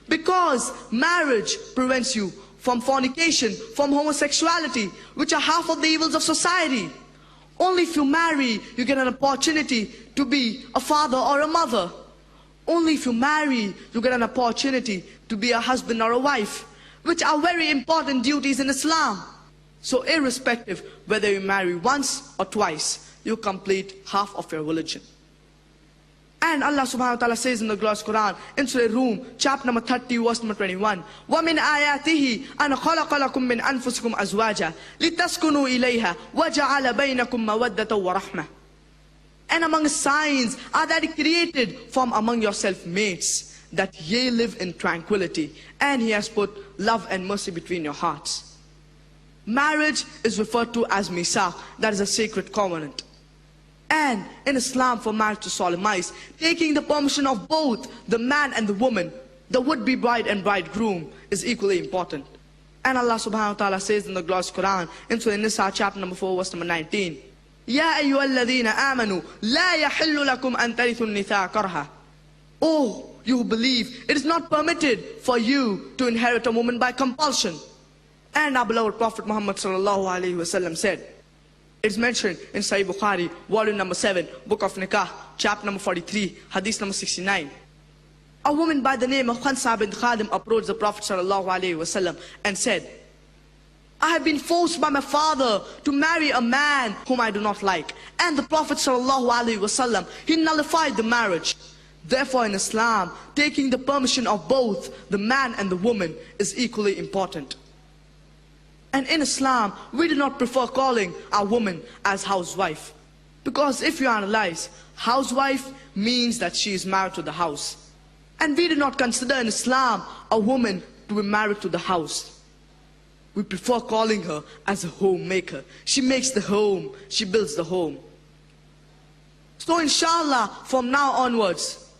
Because marriage prevents you from fornication, from homosexuality, which are half of the evils of society. Only if you marry, you get an opportunity to be a father or a mother. Only if you marry, you get an opportunity to be a husband or a wife, which are very important duties in Islam. So irrespective whether you marry once or twice, you complete half of your religion. And Allah subhanahu wa ta'ala says in the glorious Quran, in Surah Rum, chapter number 30, verse number 21, وَمِنْ آيَاتِهِ أَنْ خَلَقَ لَكُم مِّنْ أَنفُسِكُمْ أَزْوَاجًا لِتَسْكُنُوا إِلَيْهَا وَجَعَلَ بَيْنَكُم مَّوَدَّةً وَرَحْمَةً. And among His signs are that He created from among yourself mates, that ye live in tranquility, and He has put love and mercy between your hearts. Marriage is referred to as misaq, that is a sacred covenant. And in Islam, for marriage to solemnize, taking the permission of both the man and the woman, the would-be bride and bridegroom, is equally important. And Allah subhanahu wa ta'ala says in the glorious Quran, in Surah Nisa, chapter number 4, verse number 19, يَا أَيُّهَا الَّذِينَ آمَنُوا لَا يَحِلُّ لَكُمْ أَن تَرِثُوا النِّسَاءَ كَرْهًا. Oh, you who believe, it is not permitted for you to inherit a woman by compulsion. And our beloved Prophet Muhammad sallallahu alaihi wasallam said, it's mentioned in Sahih Bukhari, volume number 7, book of Nikah, chapter number 43, hadith number 69. A woman by the name of Khansa bint Khadim approached the Prophet sallallahu alaihi wasallam and said, I have been forced by my father to marry a man whom I do not like. And the Prophet sallallahu alaihi wasallam, he nullified the marriage. Therefore in Islam, taking the permission of both the man and the woman is equally important. And in Islam, we do not prefer calling a woman as housewife. Because if you analyze, housewife means that she is married to the house. And we do not consider in Islam a woman to be married to the house. We prefer calling her as a homemaker. She makes the home, she builds the home. So inshallah, from now onwards,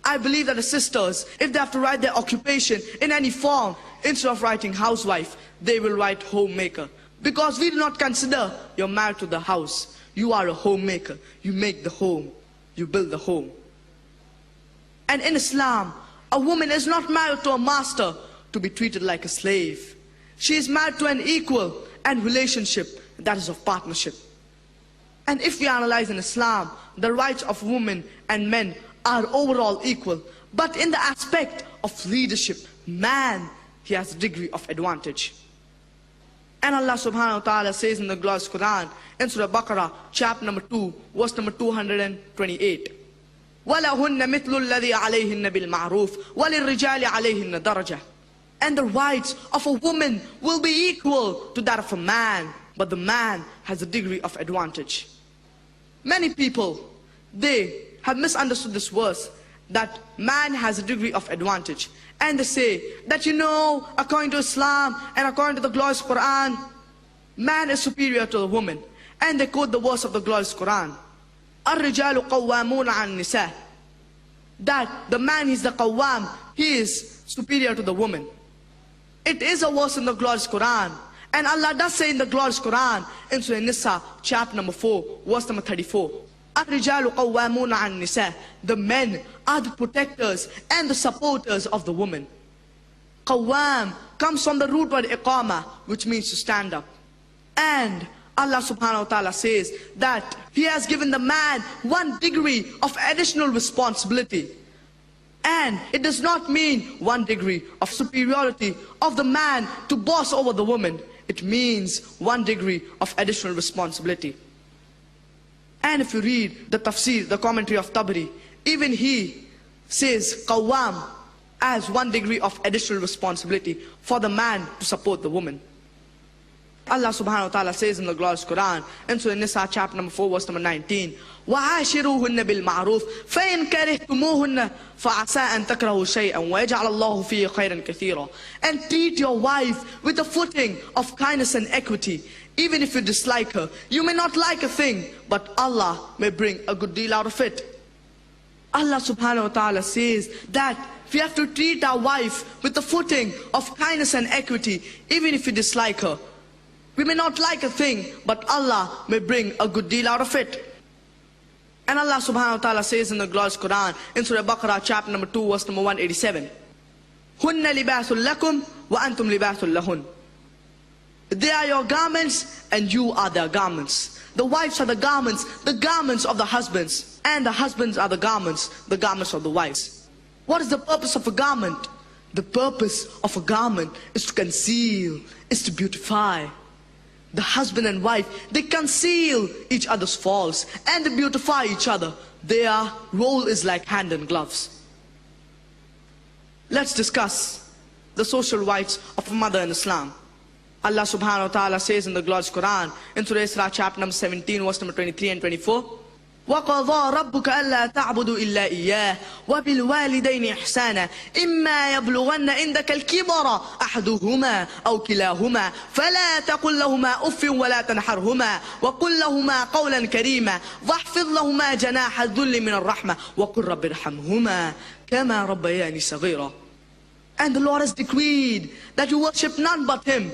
I believe that the sisters, if they have to write their occupation in any form, instead of writing housewife, they will write homemaker. Because we do not consider you're married to the house. You are a homemaker. You make the home. You build the home. And in Islam, a woman is not married to a master to be treated like a slave. She is married to an equal and relationship that is of partnership. And if we analyze in Islam, the rights of women and men are overall equal. But in the aspect of leadership, man, he has a degree of advantage. And Allah subhanahu wa ta'ala says in the glorious Quran, in Surah Baqarah, chapter number 2, verse number 228, وَلَهُنَّ مِثْلُ الَّذِي عَلَيْهِنَّ بِالْمَعْرُوفِ وَلِلرِّجَالِ عَلَيْهِنَّ دَرَجَةٌ. And the rights of a woman will be equal to that of a man, but the man has a degree of advantage. Many people, they have misunderstood this verse, that man has a degree of advantage. And they say that, according to Islam and according to the glorious Quran, man is superior to the woman. And they quote the verse of the glorious Quran, الرِّجَالُ قَوَّامُونَ عَنْ النِّسَاءِ, that the man is the qawwam, he is superior to the woman. It is a verse in the glorious Quran. And Allah does say in the glorious Quran, in Surah Nisa, chapter number 4, verse number 34, الرِّجَالُ قَوَّامُونَ عَنْ النِّسَاءِ, the men are the protectors and the supporters of the woman. Qawwam comes from the root word iqama, which means to stand up. And Allah subhanahu wa ta'ala says that He has given the man 1 degree of additional responsibility. And it does not mean 1 degree of superiority of the man to boss over the woman. It means 1 degree of additional responsibility. And if you read the tafsir, the commentary of Tabari, even he says qawwam as 1 degree of additional responsibility for the man to support the woman. Allah subhanahu wa ta'ala says in the glorious Quran, in Surah Nisa, chapter number 4, verse number 19, وَعَاشِرُوهُنَّ بِالْمَعْرُوفِ فَإِنْ كَرِهْتُمُوهُنَّ فَعَسَىٰ أَن تَكْرَهُوا شَيْئًا وَيَجْعَلَ اللَّهُ فِيهِ خَيْرًا كَثِيرًا. And treat your wife with the footing of kindness and equity. Even if you dislike her, you may not like a thing, but Allah may bring a good deal out of it. Allah subhanahu wa ta'ala says that we have to treat our wife with the footing of kindness and equity, even if you dislike her. We may not like a thing, but Allah may bring a good deal out of it. And Allah subhanahu wa ta'ala says in the glorious Quran, in Surah Baqarah, chapter number 2, verse number 187, Hunna libasul lakum wa antum libasul lahun. They are your garments and you are their garments. The wives are the garments of the husbands, and the husbands are the garments of the wives. What is the purpose of a garment? The purpose of a garment is to conceal, is to beautify. The husband and wife, they conceal each other's faults and they beautify each other. Their role is like hand and gloves. Let's discuss the social rights of a mother in Islam. Allah subhanahu wa ta'ala says in the glorious Quran, in Surah Isra chapter number 17, verse number 23 and 24, وَقَضَى رَبُّكَ أَلَّا تَعْبُدُوا إِلَّا إِيَّاهُ وَبِالْوَالِدَيْنِ إِحْسَانًا إِمَّا يَبْلُغَنَّ عِندَكَ الْكِبَرَ أَحَدُهُمَا أَوْ كِلَاهُمَا فَلَا تَقُل لَّهُمَا أُفٍّ وَلَا تَنْهَرْهُمَا وَقُل لَّهُمَا قَوْلًا كَرِيمًا وَاخْفِضْ لَهُمَا جَنَاحَ الذُّلِّ مِنَ الرَّحْمَةِ وَقُل رَّبِّ ارْحَمْهُمَا كَمَا رَبَّيَانِي صَغِيرًا. And the Lord has decreed that you worship none but Him,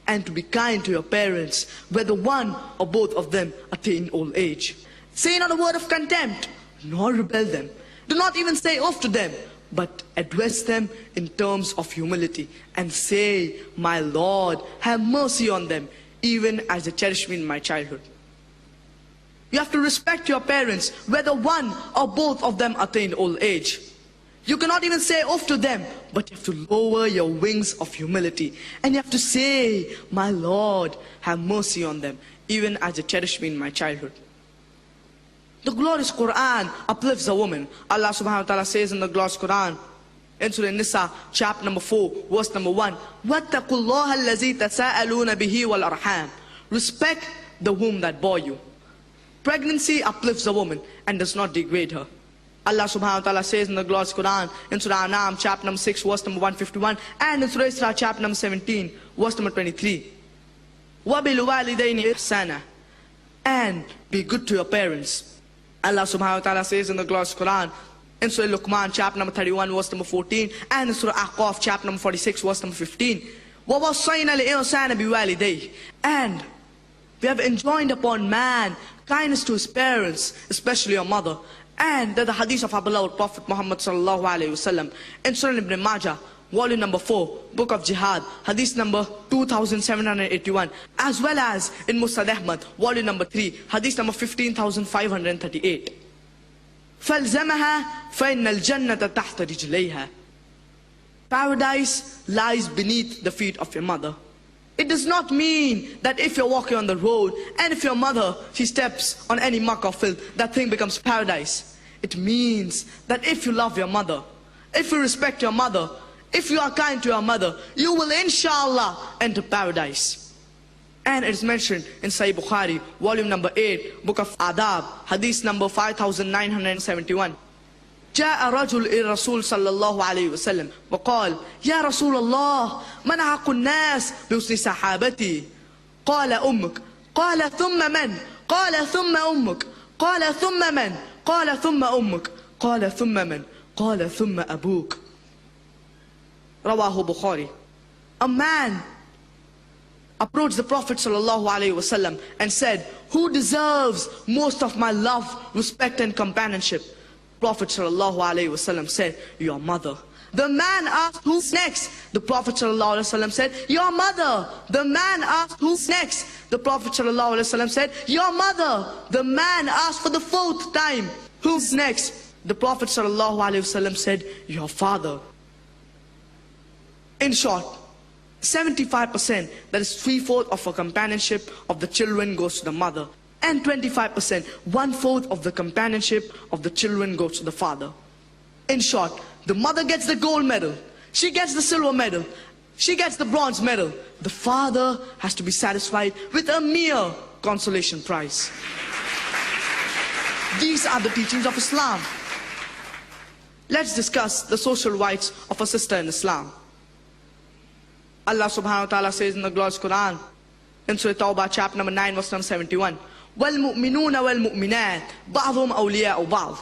and to be kind to your parents, whether one or both of them attain old age. Say not a word of contempt, nor rebel them. Do not even say off to them, but address them in terms of humility, and say, my Lord, have mercy on them, even as they cherished me in my childhood. You have to respect your parents, whether one or both of them attain old age. You cannot even say off to them, but you have to lower your wings of humility. And you have to say, my Lord, have mercy on them, even as they cherished me in my childhood. The glorious Quran uplifts a woman. Allah subhanahu wa ta'ala says in the glorious Quran, in Surah Nisa, chapter number 4, verse number 1, وَاتَّقُوا اللَّهَ الَّذِي تَسَاءَلُونَ بِهِ وَالْأَرْحَامِ. Respect the womb that bore you. Pregnancy uplifts a woman and does not degrade her. Allah subhanahu wa ta'ala says in the glorious Quran, in Surah An'am, chapter number 6, verse number 151, and in Surah Isra, chapter number 17, verse number 23. وَبِالْوَالِدَيْنِ إِحْسَانًا. And be good to your parents. Allah subhanahu wa ta'ala says in the glorious Quran, in Surah Luqman, chapter number 31, verse number 14, and in Surah Ahqaf, chapter number 46, verse number 15. وَوَصَّيْنَا الْإِنسَانَ بِوَالِدَيْهِ. And we have enjoined upon man kindness to his parents, especially your mother. And the hadith of our beloved Prophet Muhammad sallallahu alayhi wasallam in Surah Ibn Majah, volume number 4, book of Jihad, hadith number 2781, as well as in Musnad Ahmad, volume number 3, hadith number 15538. فَالْزَمَهَا فَإِنَّ الْجَنَّةَ تَحْتَ رِجْلَيْهَا. Paradise lies beneath the feet of your mother. It does not mean that if you're walking on the road and if your mother, she steps on any muck or filth, that thing becomes paradise. It means that if you love your mother, if you respect your mother, if you are kind to your mother, you will inshallah enter paradise. And it is mentioned in Sahih Bukhari, volume number 8, book of Adab, hadith number 5971. جاء رجل إلى الرسول صلى الله عليه وسلم وقال يا رسول الله من أحق الناس بحسن صحابتي؟ قال أمك. قال ثم من؟ قال ثم أمك. قال ثم من؟ قال ثم أمك. قال ثم من؟ قال ثم أبوك. رواه Bukhari. A man approached the Prophet sallallahu alaihi wasallam and said, who deserves most of my love, respect and companionship? Prophet sallallahu alaihi wasallam said, your mother. The man asked, who's next? The Prophet sallallahu alaihi wasallam said, your mother. The man asked, who's next? The Prophet sallallahu alaihi wasallam said, your mother. The man asked for the 4th time, who's next? The Prophet sallallahu alaihi wasallam said, your father. In short, 75%, that is 3/4 of a companionship of the children goes to the mother. And 25%, 1/4 of the companionship of the children goes to the father. In short, the mother gets the gold medal, she gets the silver medal, she gets the bronze medal. The father has to be satisfied with a mere consolation prize. These are the teachings of Islam. Let's discuss the social rights of a sister in Islam. Allah subhanahu wa ta'ala says in the glorious Quran, in Surah Tawbah, chapter number 9, verse number 71, وَالْمُؤْمِنُونَ وَالْمُؤْمِنَاتِ بَعْضُهُمْ أَوْلِيَاءُ بَعْضٍ.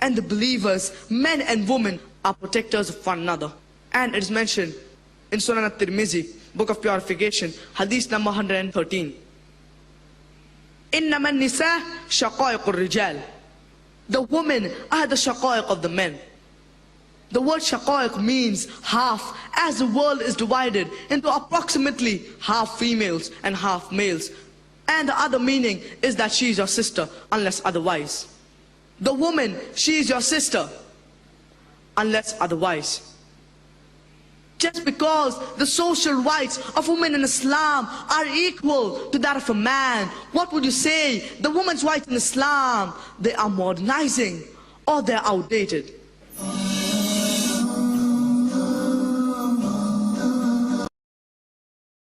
And the believers, men and women, are protectors of one another. And it is mentioned in Sunan at-Tirmizi, book of purification, hadith number 113. إِنَّمَا النِّسَاءُ شَقَائِقُ الرِّجَالِ. The women are the shaqaiq of the men. The word shaqaiq means half, as the world is divided into approximately half females and half males. And the other meaning is that she is your sister unless otherwise. The woman, she is your sister unless otherwise. Just because the social rights of women in Islam are equal to that of a man, what would you say? The woman's rights in Islam, they are modernizing or they're outdated.